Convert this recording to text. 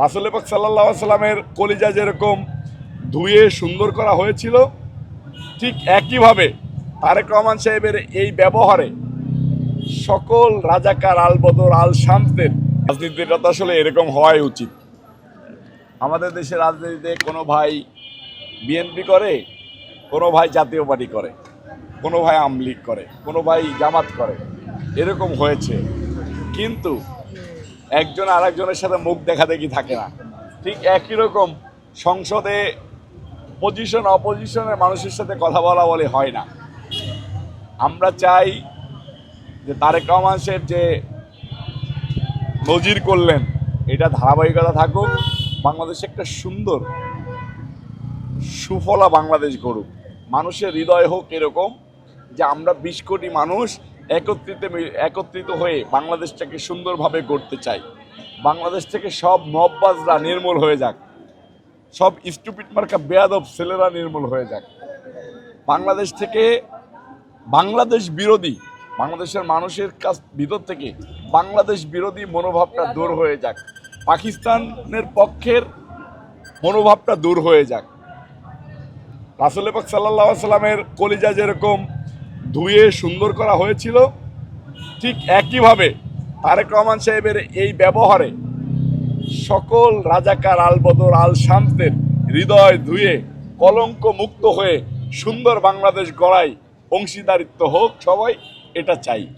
রাসূল পাক সাল্লাল্লাহু আলাইহি সাল্লামের কলিজা যেরকম ধুয়ে সুন্দর করা হয়েছিল, ঠিক একইভাবে তারেক রহমান সাহেবের এই ব্যবহারে সকল রাজাকার আল বদর আল শামসদের রাজনীতিটা তো আসলে এরকম হওয়াই উচিত। আমাদের দেশের রাজনীতিতে কোনো ভাই বিএনপি করে, কোনো ভাই জাতীয় পার্টি করে, কোনো ভাই আওয়ামী লীগ করে, কোনো ভাই জামাত করে, এরকম হয়েছে। কিন্তু একজন আরেকজনের সাথে মুখ দেখাদেখি থাকে না। ঠিক একই রকম সংসদে পজিশন অপোজিশনের মানুষের সাথে কথা বলা বলে হয় না। আমরা চাই যে তারেক রহমান সাহেব যে নজির করলেন এটা ধারাবাহিকতা থাকুক, বাংলাদেশে একটা সুন্দর সুফলা বাংলাদেশ গড়ুক, মানুষের হৃদয় হোক এরকম যে আমরা ২০ কোটি মানুষ একত্রিত হয়ে বাংলাদেশটাকে সুন্দরভাবে গড়তে চাই। বাংলাদেশ থেকে সব মববাজরা নির্মূল হয়ে যাক, সব স্টুপিড মার্কা বেয়াদব ছেলেরা নির্মূল হয়ে যাক। বাংলাদেশ থেকে বাংলাদেশ বিরোধী, বাংলাদেশের মানুষের ভিতর থেকে বাংলাদেশ বিরোধী মনোভাবটা দূর হয়ে যাক, পাকিস্তানের পক্ষের মনোভাবটা দূর হয়ে যাক। রাসূল পাক সাল্লাল্লাহু আলাইহি সাল্লামের কলিজা যেরকম ধুয়ে সুন্দর করা হয়েছিল, ঠিক একইভাবে তারেক রহমান সাহেবের এই ব্যবহারে সকল রাজাকার আল বদর আল শামসদের হৃদয় ধুয়ে কলঙ্ক মুক্ত হয়ে সুন্দর বাংলাদেশ গড়াই অংশীদারিত্ব হোক সবাই, এটা চাই।